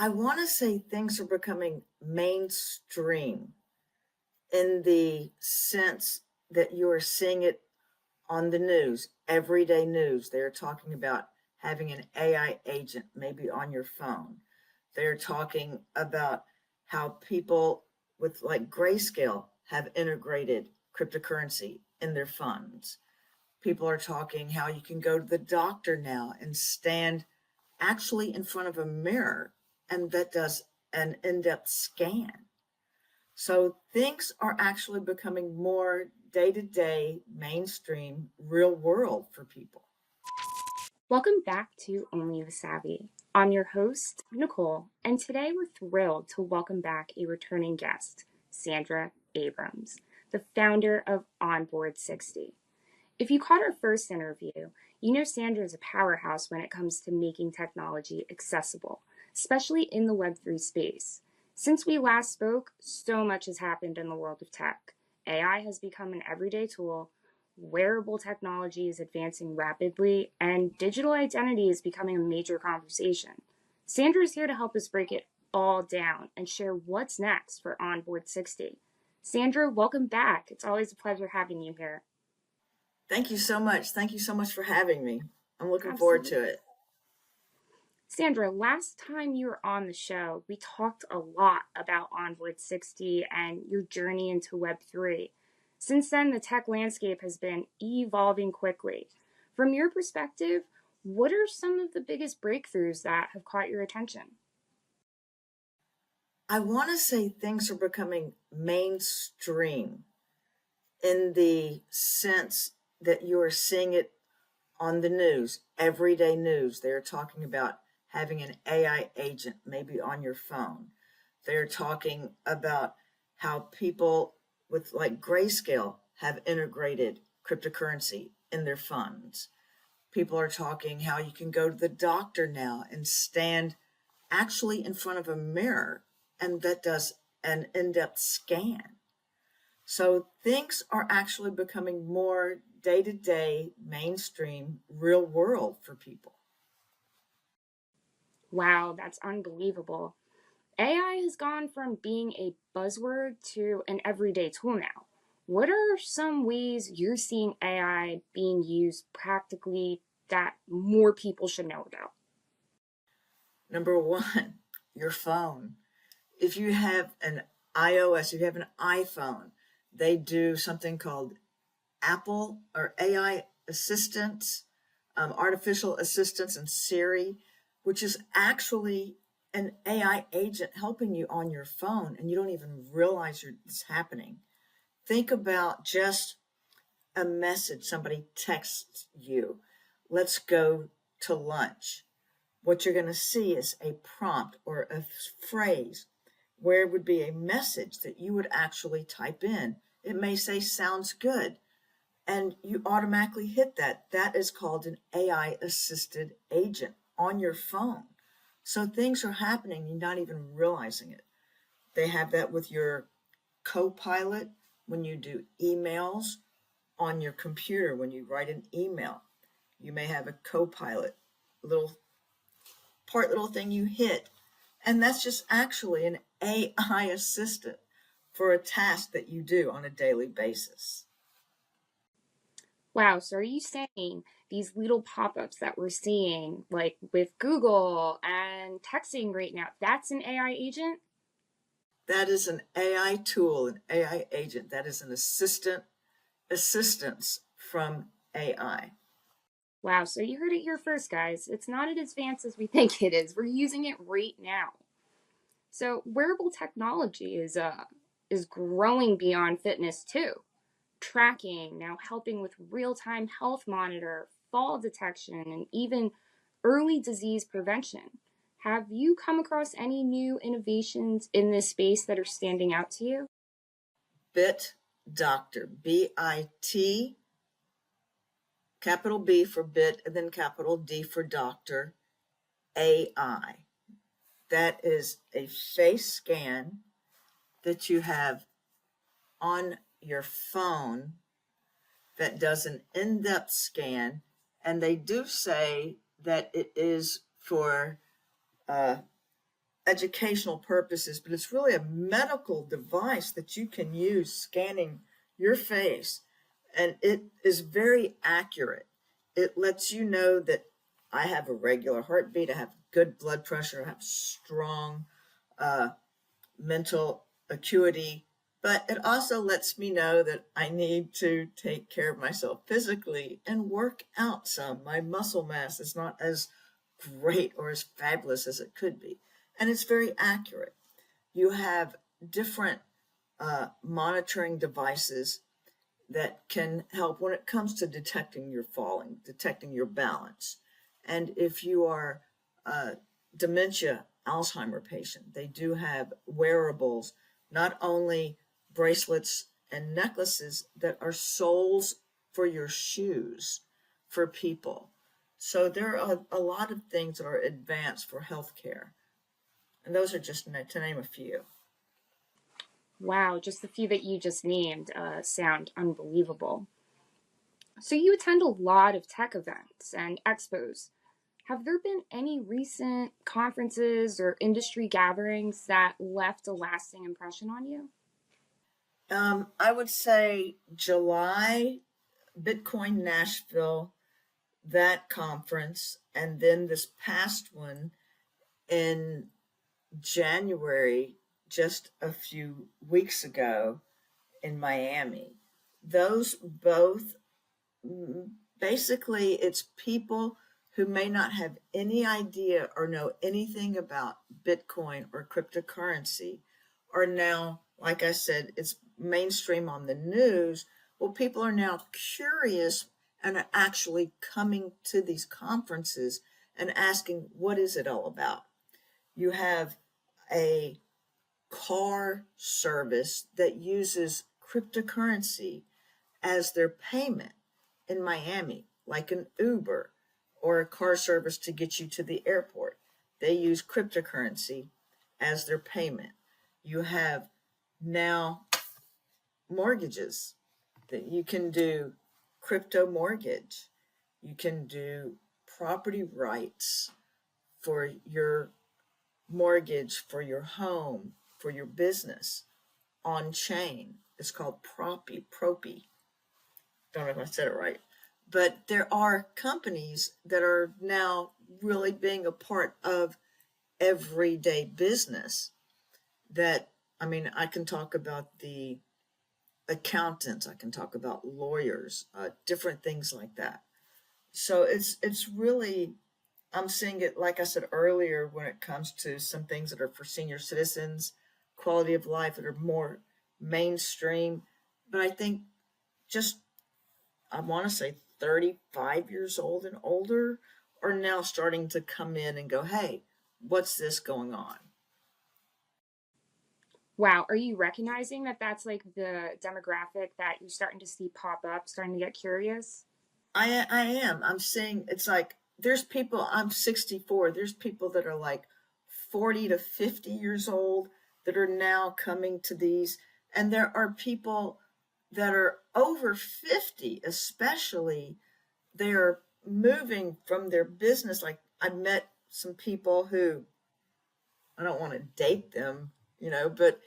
I want to say things are becoming mainstream in the sense that you are seeing it on the news, everyday news. They're talking about having an AI agent maybe on your phone. They're talking about how people with like Grayscale have integrated cryptocurrency in their funds. People are talking how you can go to the doctor now and stand actually in front of a mirror, and that does an in-depth scan. So things are actually becoming more day to day, mainstream, real world for people. Welcome back to Only the Savvy. I'm your host, Nicole, and today we're thrilled to welcome back a returning guest, Sandra Abrams, the founder of Onboard 60. If you caught our first interview, you know Sandra is a powerhouse when it comes to making technology accessible, especially in the Web3 space. Since we last spoke, so much has happened in the world of tech. AI has become an everyday tool, wearable technology is advancing rapidly, and digital identity is becoming a major conversation. Sandra is here to help us break it all down and share what's next for Onboard 60. Sandra, welcome back. It's always a pleasure having you here. Thank you so much. Thank you so much for having me. I'm looking forward Absolutely. to it. Sandra, last time you were on the show, we talked a lot about Onboard 60 and your journey into Web3. Since then, the tech landscape has been evolving quickly. From your perspective, what are some of the biggest breakthroughs that have caught your attention? I want to say things are becoming mainstream in the sense that you are seeing it on the news, everyday news. They're talking about having an AI agent maybe on your phone. They're talking about how people with like Grayscale have integrated cryptocurrency in their funds. People are talking how you can go to the doctor now and stand actually in front of a mirror, and that does an in-depth scan. So things are actually becoming more day to day, mainstream, real world for people. Wow, that's unbelievable. AI has gone from being a buzzword to an everyday tool now. What are some ways you're seeing AI being used practically that more people should know about? Number one, your phone. If you have an iOS, if you have an iPhone, they do something called Apple or AI assistants, artificial assistants, and Siri, which is actually an AI agent helping you on your phone, and you don't even realize it's happening. Think about just a message somebody texts you. Let's go to lunch. What you're going to see is a prompt or a phrase where it would be a message that you would actually type in. It may say, sounds good, and you automatically hit that. That is called an AI assisted agent on your phone. So things are happening, you're not even realizing it. They have that with your co-pilot when you do emails on your computer. When you write an email, you may have a co-pilot little thing you hit, and that's just actually an AI assistant for a task that you do on a daily basis. Wow, so are you saying these little pop ups that we're seeing, like with Google and texting right now, that's an AI agent? That is an AI tool, an AI agent. That is an assistance from AI. Wow, so you heard it here first, guys. It's not as advanced as we think it is. We're using it right now. So wearable technology is growing beyond fitness too. Tracking, now helping with real-time health monitor, fall detection, and even early disease prevention. Have you come across any new innovations in this space that are standing out to you? Bit Doctor, BIT, capital B for bit, and then capital D for doctor, AI. That is a face scan that you have on your phone that does an in-depth scan, and they do say that it is for uh, educational purposes, but it's really a medical device that you can use scanning your face, and it is very accurate. It lets you know that I have a regular heartbeat, I have good blood pressure, I have strong uh, mental acuity, but it also lets me know that I need to take care of myself physically and work out some. My muscle mass is not as great or as fabulous as it could be. And it's very accurate. You have different monitoring devices that can help when it comes to detecting your falling, detecting your balance. And if you are a dementia, Alzheimer patient, they do have wearables, not only bracelets and necklaces that are soles for your shoes for people. So there are a lot of things that are advanced for healthcare. And those are just to name a few. Wow, just the few that you just named sound unbelievable. So you attend a lot of tech events and expos. Have there been any recent conferences or industry gatherings that left a lasting impression on you? I would say July, Bitcoin Nashville, that conference, and then this past one in January, just a few weeks ago in Miami. Those both, basically, it's people who may not have any idea or know anything about Bitcoin or cryptocurrency are now, like I said, it's mainstream on the news. Well, people are now curious and are actually coming to these conferences and asking, what is it all about? You have a car service that uses cryptocurrency as their payment in Miami, like an Uber or a car service to get you to the airport. They use cryptocurrency as their payment. You have now mortgages that you can do crypto mortgage. You can do property rights for your mortgage, for your home, for your business on chain. It's called Propy. Don't know if I said it right. But there are companies that are now really being a part of everyday business that, I mean, I can talk about the accountants, I can talk about lawyers, different things like that. So it's really, I'm seeing it, like I said earlier, when it comes to some things that are for senior citizens, quality of life that are more mainstream. But I think just, I want to say 35 years old and older are now starting to come in and go, hey, what's this going on? Wow, are you recognizing that that's like the demographic that you're starting to see pop up, starting to get curious? I am. I'm seeing it's like there's people, I'm 64, there's people that are like 40 to 50 years old that are now coming to these. And there are people that are over 50, especially, they're moving from their business. Like I met some people who, I don't want to date them, but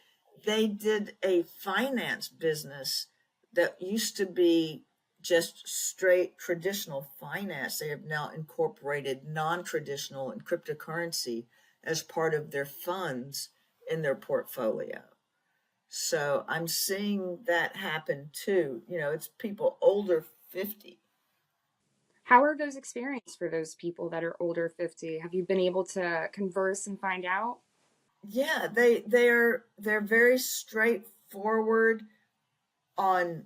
they did a finance business that used to be just straight traditional finance. They have now incorporated non-traditional and cryptocurrency as part of their funds in their portfolio. So I'm seeing that happen too. It's people older 50. How are those experiences for those people that are older 50? Have you been able to converse and find out? Yeah, they're very straightforward on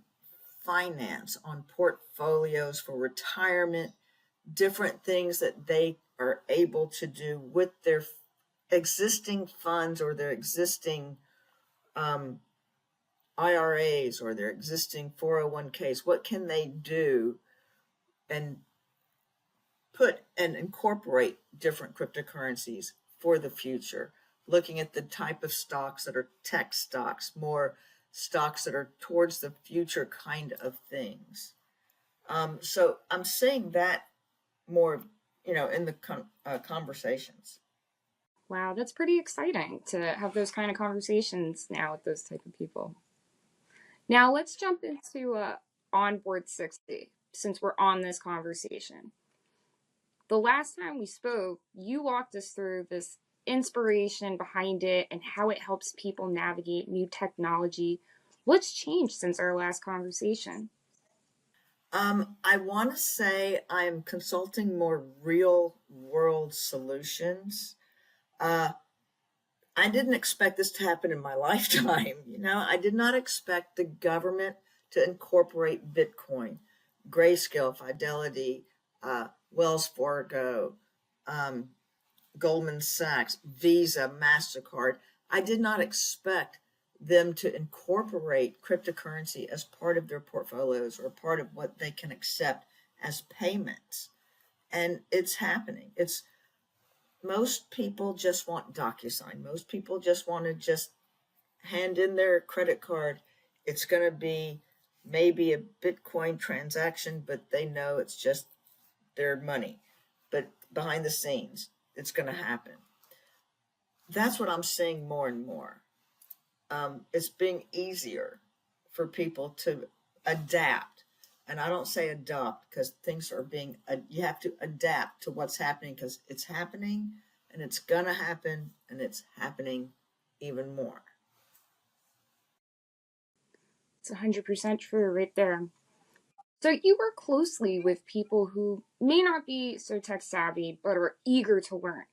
finance, on portfolios for retirement, different things that they are able to do with their existing funds or their existing um, IRAs or their existing 401ks. What can they do and put and incorporate different cryptocurrencies for the future? Looking at the type of stocks that are tech stocks, more stocks that are towards the future kind of things. So I'm seeing that more, in the conversations. Wow, that's pretty exciting to have those kind of conversations now with those type of people. Now let's jump into Onboard 60 since we're on this conversation. The last time we spoke, you walked us through this inspiration behind it and how it helps people navigate new technology. What's changed since our last conversation? I want to say I'm consulting more real world solutions. Uh, I didn't expect this to happen in my lifetime. I did not expect the government to incorporate Bitcoin, Grayscale, Fidelity, Wells Fargo, um, Goldman Sachs, Visa, MasterCard. I did not expect them to incorporate cryptocurrency as part of their portfolios or part of what they can accept as payments. And it's happening. It's Most people just want DocuSign. Most people just want to just hand in their credit card. It's going to be maybe a Bitcoin transaction, but they know it's just their money. But behind the scenes, it's going to happen. That's what I'm seeing more and more. It's being easier for people to adapt. And I don't say adopt because things are being, you have to adapt to what's happening because it's happening and it's going to happen and it's happening even more. It's 100% true right there. So you work closely with people who may not be so tech savvy but are eager to learn.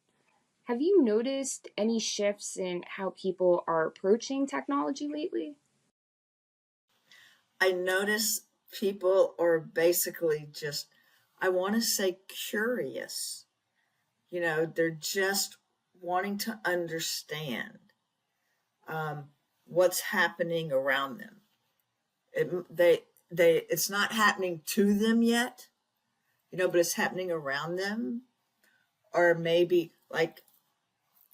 Have you noticed any shifts in how people are approaching technology lately? I notice people are basically just, I want to say curious. They're just wanting to understand um, what's happening around them. It's not happening to them yet, but it's happening around them. Or maybe like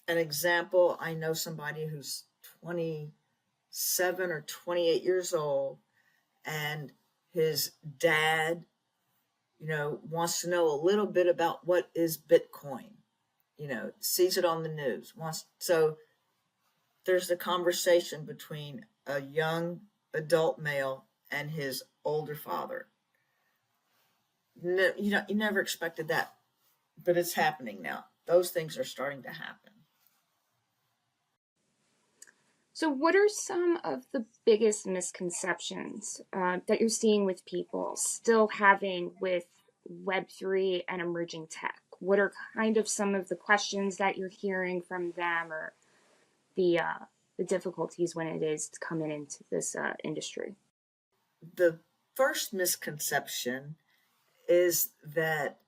an example, I know somebody who's 27 or 28 years old, and his dad, wants to know a little bit about what is Bitcoin, sees it on the news, wants, so there's a conversation between a young adult male and his older father. No, you never expected that, but it's happening now. Those things are starting to happen. So, what are some of the biggest misconceptions that you're seeing with people still having with Web3 and emerging tech? What are kind of some of the questions that you're hearing from them, or the difficulties when it is coming into this industry? The first misconception is that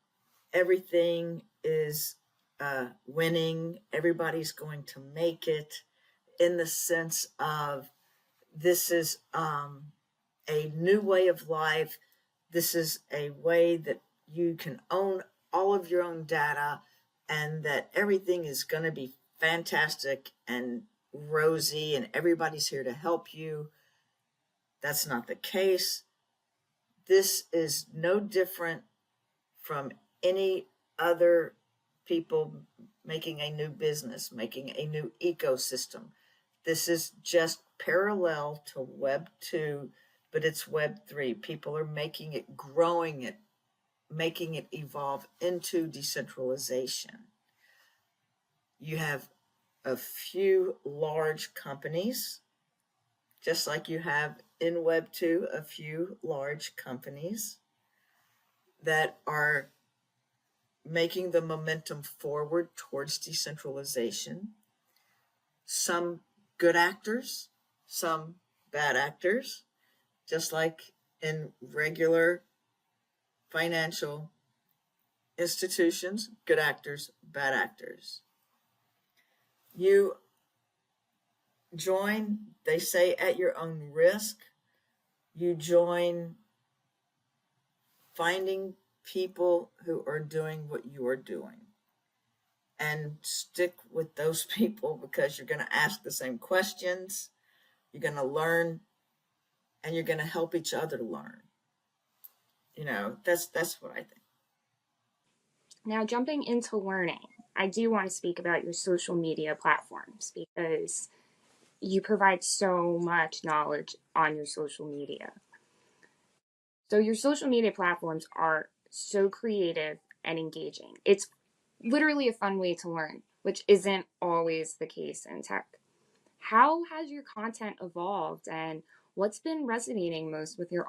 everything is winning, everybody's going to make it, in the sense of this is a new way of life. This is a way that you can own all of your own data, and that everything is going to be fantastic and rosy, and everybody's here to help you. That's not the case. This is no different from any other people making a new business, making a new ecosystem. This is just parallel to Web 2, but it's Web 3. People are making it, growing it, making it evolve into decentralization. You have a few large companies, just like you have in Web 2, a few large companies that are making the momentum forward towards decentralization. Some good actors, some bad actors, just like in regular financial institutions, good actors, bad actors. You join, they say, at your own risk. You join finding people who are doing what you are doing, and stick with those people because you're going to ask the same questions, you're going to learn, and you're going to help each other learn. That's what I think. Now, jumping into learning. I do want to speak about your social media platforms because you provide so much knowledge on your social media. So your social media platforms are so creative and engaging. It's literally a fun way to learn, which isn't always the case in tech. How has your content evolved and what's been resonating most with your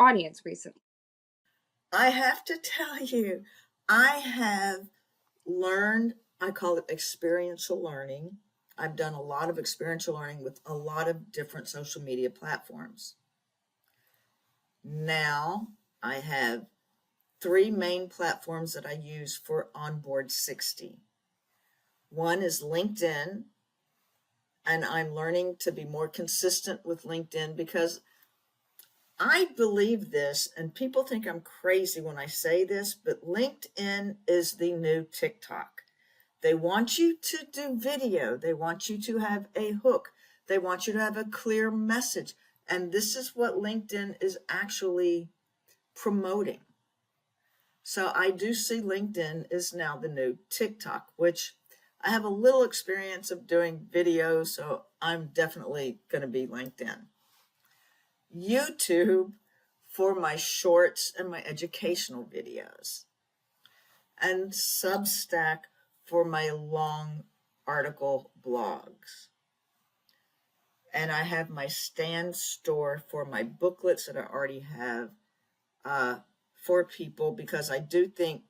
audience recently? I have to tell you, I have learned, I call it experiential learning. I've done a lot of experiential learning with a lot of different social media platforms. Now I have three main platforms that I use for Onboard 60. One is LinkedIn, and I'm learning to be more consistent with LinkedIn because I believe this, and people think I'm crazy when I say this, but LinkedIn is the new TikTok. They want you to do video. They want you to have a hook. They want you to have a clear message. And this is what LinkedIn is actually promoting. So I do see LinkedIn is now the new TikTok, which I have a little experience of doing video, so I'm definitely going to be LinkedIn. YouTube for my shorts and my educational videos, and Substack for my long article blogs. And I have my stand store for my booklets that I already have for people, because I do think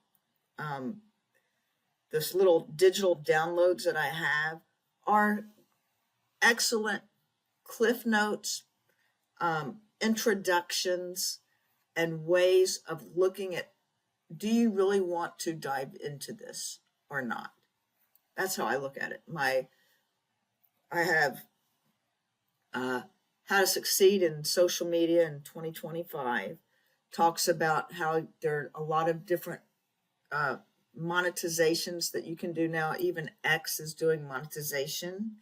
this little digital downloads that I have are excellent cliff notes, introductions, and ways of looking at, do you really want to dive into this or not? That's how I look at it. I have How to Succeed in Social Media in 2025, talks about how there are a lot of different monetizations that you can do now. Even X is doing monetization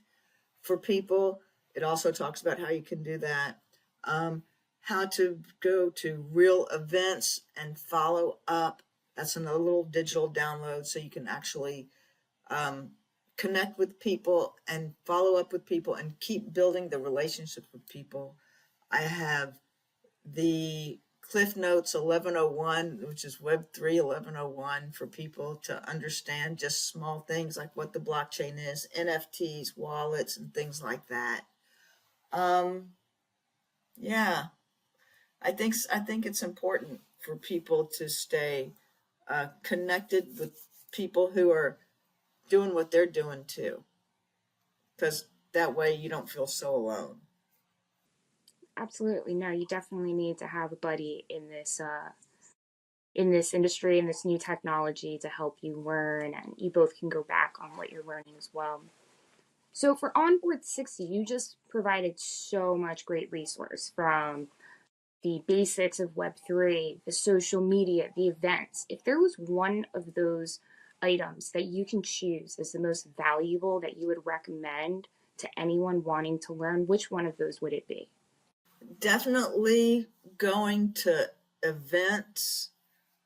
for people. It also talks about how you can do that. How to go to real events and follow up. That's another little digital download, so you can actually connect with people and follow up with people and keep building the relationships with people. I have the Cliff Notes 1101, which is Web3 1101, for people to understand just small things like what the blockchain is, NFTs, wallets, and things like that. Yeah, I think it's important for people to stay connected with people who are doing what they're doing too, because that way you don't feel so alone. Absolutely. No, you definitely need to have a buddy in this industry, in this new technology to help you learn, and you both can go back on what you're learning as well. So for Onboard 60, you just provided so much great resource from the basics of Web3, the social media, the events. If there was one of those items that you can choose as the most valuable that you would recommend to anyone wanting to learn, which one of those would it be? Definitely going to events,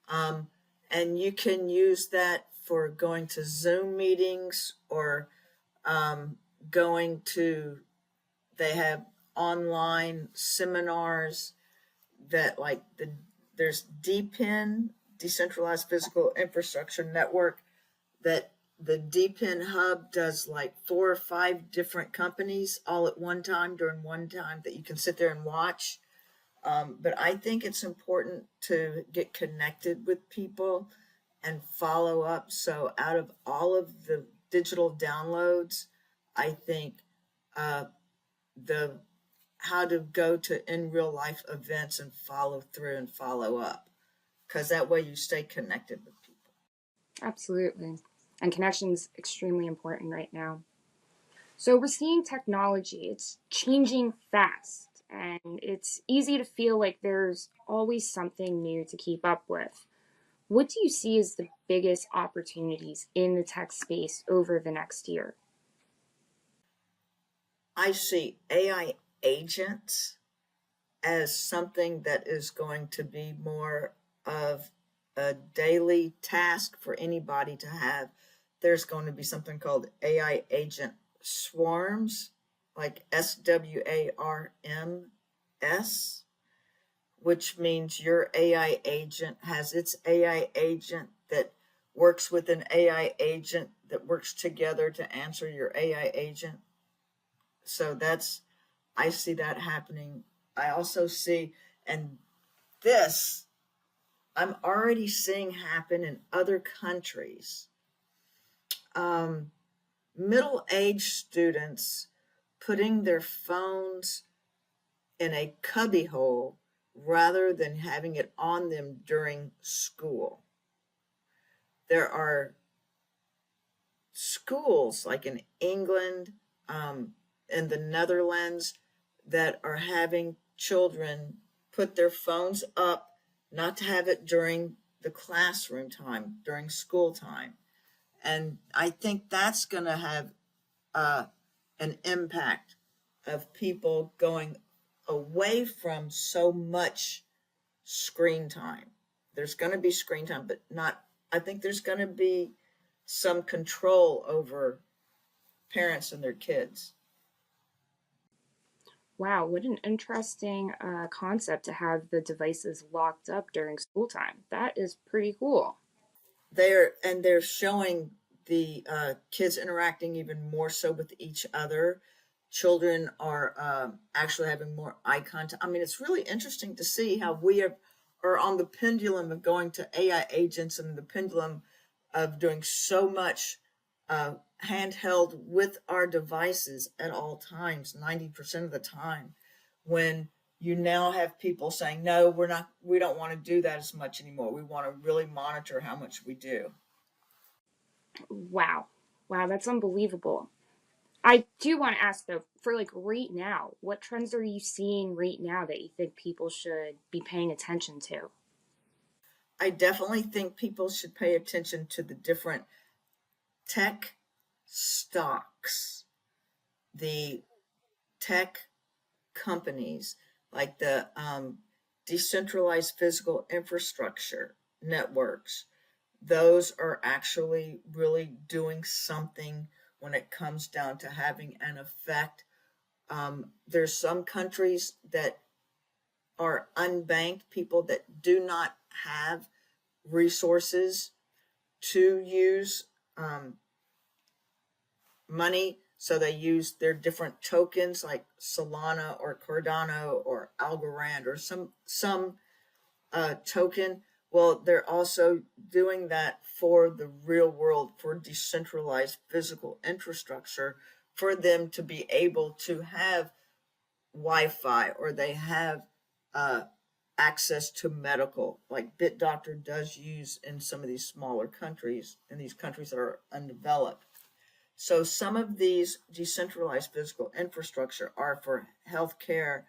um, and you can use that for going to Zoom meetings, or going to, they have online seminars that, like, there's DPIN, Decentralized Physical Infrastructure Network, that the DPIN hub does like 4 or 5 different companies all at one time during one time that you can sit there and watch. But I think it's important to get connected with people and follow up. So out of all of the digital downloads, I think the how to go to in real life events and follow through and follow up, because that way you stay connected with people. Absolutely. And connection's extremely important right now. So we're seeing technology, it's changing fast, and it's easy to feel like there's always something new to keep up with. What do you see as the biggest opportunities in the tech space over the next year? I see AI agents as something that is going to be more of a daily task for anybody to have, there's going to be something called AI agent swarms, like SWARMS, which means your AI agent has its AI agent that works with an AI agent that works together to answer your AI agent. So I see that happening. I also see, and this I'm already seeing happen in other countries. Um, Middle-aged students putting their phones in a cubbyhole rather than having it on them during school. There are schools like in England, and the Netherlands that are having children put their phones up, not to have it during the classroom time, during school time. And I think that's going to have uh, an impact of people going away from so much screen time. There's going to be screen time, but not, I think there's going to be some control over parents and their kids. Wow, what an interesting concept to have the devices locked up during school time. That is pretty cool. They're showing the kids interacting even more so with each other. Children are actually having more eye contact. I mean, it's really interesting to see how are on the pendulum of going to AI agents and the pendulum of doing so much handheld with our devices at all times, 90% of the time, when you now have people saying, no, we don't want to do that as much anymore. We want to really monitor how much we do. Wow. Wow, that's unbelievable. I do want to ask though, for like right now, what trends are you seeing right now that you think people should be paying attention to? I definitely think people should pay attention to the different tech stocks, the tech companies, like the decentralized physical infrastructure networks. Those are actually really doing something when it comes down to having an effect. There's some countries that are unbanked, people that do not have resources to use money. So they use their different tokens like Solana or Cardano or Algorand or some token. Well, they're also doing that for the real world, for decentralized physical infrastructure, for them to be able to have Wi-Fi, or they have uh, access to medical, like BitDoctor does use in some of these smaller countries, in these countries that are undeveloped. So some of these decentralized physical infrastructure are for healthcare,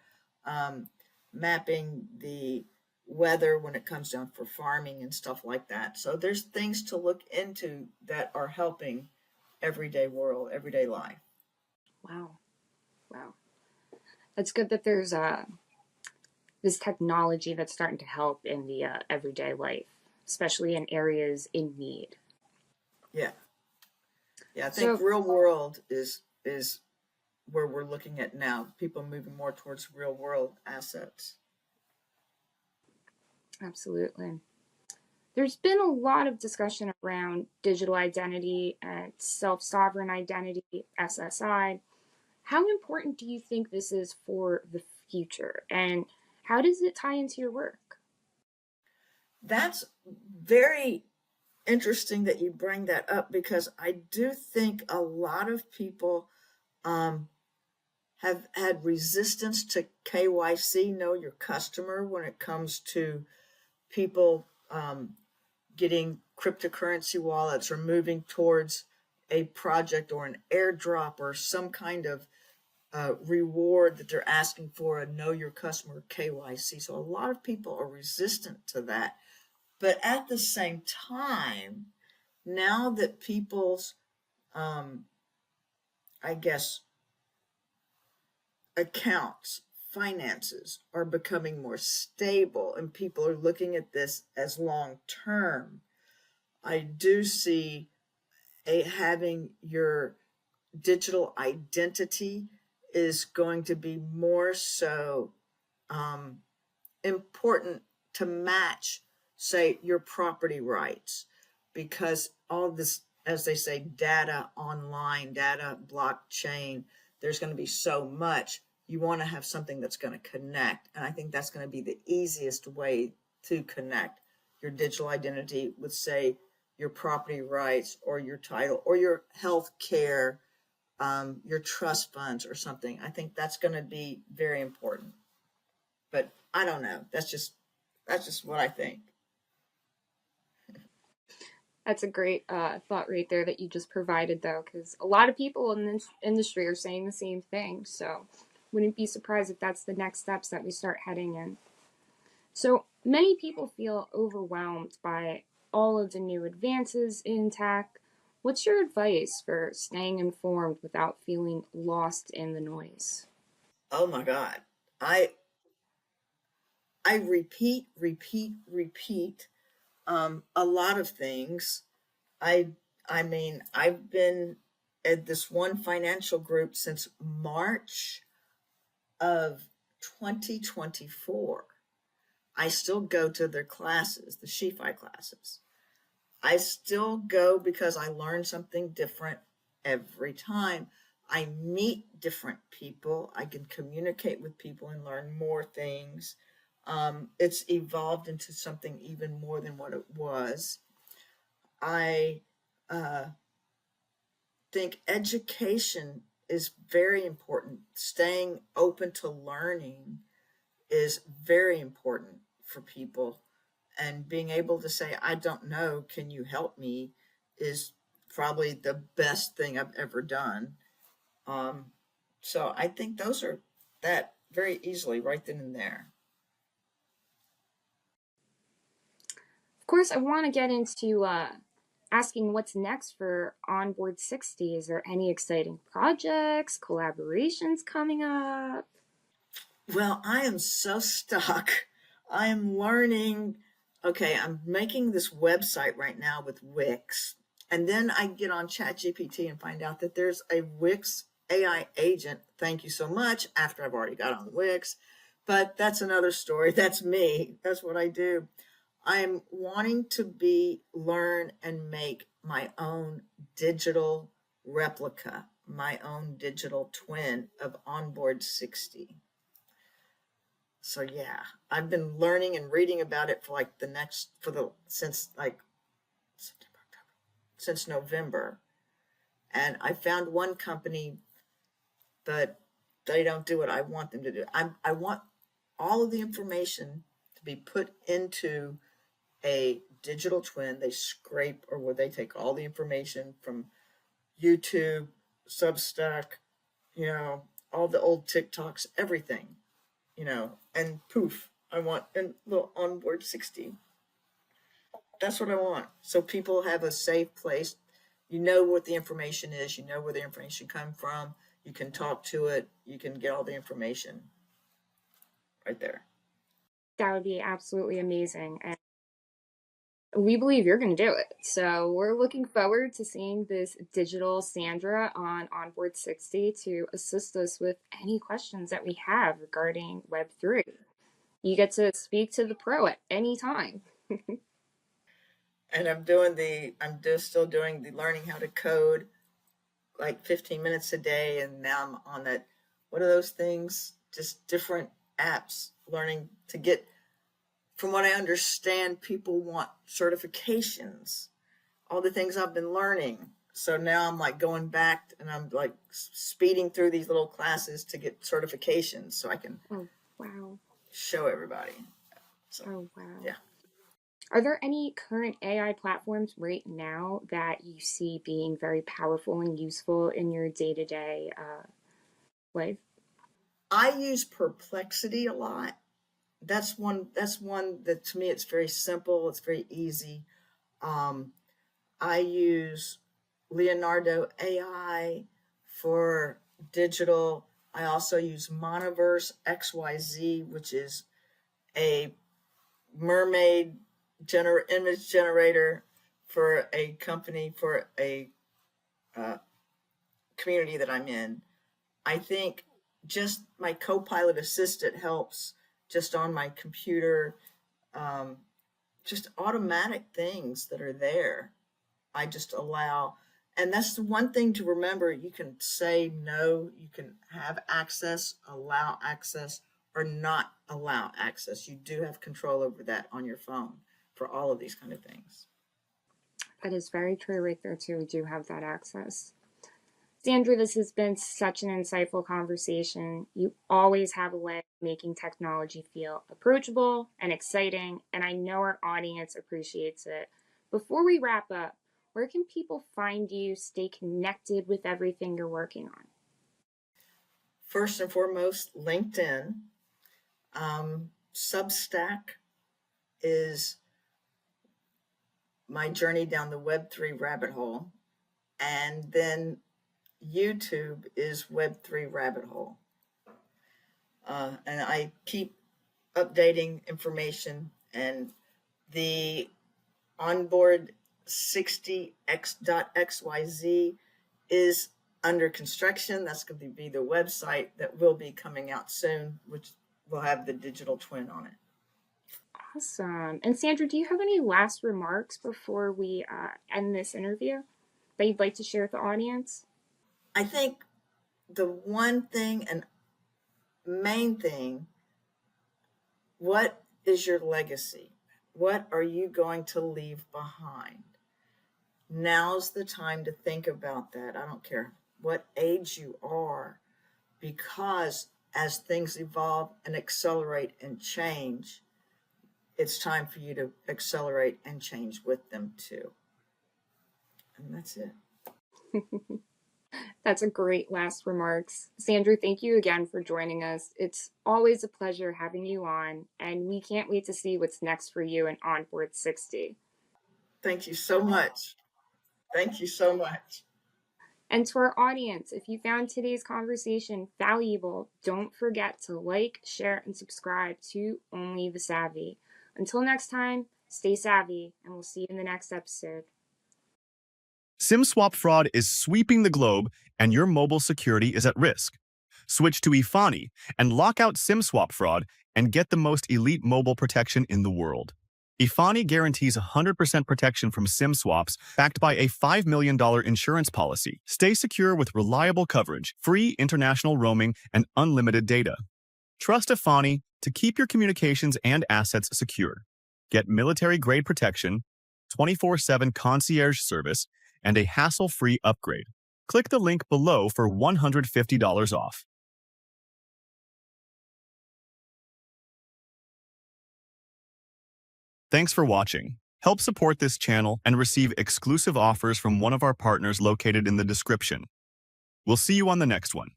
um, mapping the weather when it comes down for farming and stuff like that. So there's things to look into that are helping everyday world, everyday life. Wow. Wow. It's good that there's this technology that's starting to help in the everyday life, especially in areas in need. Yeah. Yeah, I think So, real world is where we're looking at now. People moving more towards real world assets. absolutely. There's been a lot of discussion around digital identity and self sovereign identity, SSI. How important do you think this is for the future? And how does it tie into your work? That's very interesting that you bring that up, because I do think a lot of people um, have had resistance to KYC, know your customer, when it comes to people getting cryptocurrency wallets or moving towards a project or an airdrop or some kind of reward that they're asking for a know your customer KYC. So a lot of people are resistant to that. But at the same time, now that people's, um, I guess, accounts, finances are becoming more stable and people are looking at this as long term, I do see having your digital identity is going to be more so um, important to match, say, your property rights, because all this, as they say, data online, data blockchain, there's going to be so much. You want to have something that's going to connect. And I think that's going to be the easiest way to connect your digital identity with, say, your property rights or your title or your health care, your trust funds or something. I think that's going to be very important. But I don't know. That's just what I think. That's a great thought right there that you just provided, though, because a lot of people in this industry are saying the same thing. So, wouldn't be surprised if that's the next steps that we start heading in. So, many people feel overwhelmed by all of the new advances in tech. What's your advice for staying informed without feeling lost in the noise? Oh my God. I I repeat a lot of things. I I mean, I've been at this one financial group since March of 2024. I still go to their classes, the SheFi classes. I still go because I learn something different every time. I meet different people. I can communicate with people and learn more things. It's evolved into something even more than what it was. I uh, think education is very important. Staying open to learning is very important for people, and being able to say, I don't know, can you help me, is probably the best thing I've ever done. Um, so I think those are that very easily right then and there. Of course, I want to get into asking what's next for Onboard 60. Is there any exciting projects, collaborations coming up? Well, I am so stuck. I am learning. Okay, I'm making this website right now with Wix. And then I get on ChatGPT and find out that there's a Wix AI agent. Thank you so much. After I've already got on Wix. But that's another story. That's me. That's what I do. I'm wanting to learn and make my own digital replica, my own digital twin of Onboard 60. So yeah, I've been learning and reading about it for like the next for the since like September, October, since November, and I found one company, but they don't do what I want them to do. I want all of the information to be put into a digital twin. They scrape, or where they take all the information from YouTube, Substack, all the old TikToks, everything, and poof, I want a little Onboard 60. That's what I want. So people have a safe place. You know what the information is, you know where the information come from, you can talk to it, you can get all the information right there. That would be absolutely amazing. And we believe you're going to do it. So we're looking forward to seeing this digital Sandra on Onboard 60 to assist us with any questions that we have regarding Web3. You get to speak to the pro at any time. And I'm just still doing the learning how to code, like 15 minutes a day, and now I'm on that, what are those things, just different apps, learning to get, from what I understand, people want certifications, all the things I've been learning. So now I'm like going back and I'm like speeding through these little classes to get certifications so I can Oh, wow. show everybody. So Oh, wow. yeah. Are there any current AI platforms right now that you see being very powerful and useful in your day to day life? I use Perplexity a lot. That's one that, to me, it's very simple, it's very easy. um, I use Leonardo AI for digital. I also use Monoverse XYZ, which is a mermaid image generator for a company, for a uh, community that I'm in. I think just my co-pilot assistant helps just on my computer, um, just automatic things that are there. I just allow, and that's the one thing to remember. You can say no, you can have access, allow access, or not allow access. You do have control over that on your phone for all of these kind of things. That is very true right there, too. We do have that access. Sandra, this has been such an insightful conversation. You always have a way of making technology feel approachable and exciting, and I know our audience appreciates it. Before we wrap up, where can people find you, stay connected with everything you're working on? First and foremost, LinkedIn. Substack is my journey down the Web3 rabbit hole. And then YouTube is Web3 rabbit hole. And I keep updating information, and the onboard 60x.xyz is under construction. That's going to be the website that will be coming out soon, which will have the digital twin on it. Awesome. And Sandra, do you have any last remarks before we end this interview that you'd like to share with the audience? I think the one thing and main thing, what is your legacy? What are you going to leave behind? Now's the time to think about that. I don't care what age you are, because as things evolve and accelerate and change, it's time for you to accelerate and change with them too. And that's it. That's a great last remarks. Sandra, thank you again for joining us. It's always a pleasure having you on, and we can't wait to see what's next for you in Onboard 60. Thank you so much. Thank you so much. And to our audience, if you found today's conversation valuable, don't forget to like, share, and subscribe to Only the Savvy. Until next time, stay savvy, and we'll see you in the next episode. SIM swap fraud is sweeping the globe, and your mobile security is at risk. Switch to Ifani and lock out SIM swap fraud and get the most elite mobile protection in the world. Ifani guarantees 100% protection from SIM swaps, backed by a $5 million insurance policy. Stay secure with reliable coverage, free international roaming, and unlimited data. Trust Ifani to keep your communications and assets secure. Get military-grade protection, 24/7 concierge service, and a hassle-free upgrade. Click the link below for $150 off. Thanks for watching. Help support this channel and receive exclusive offers from one of our partners located in the description. We'll see you on the next one.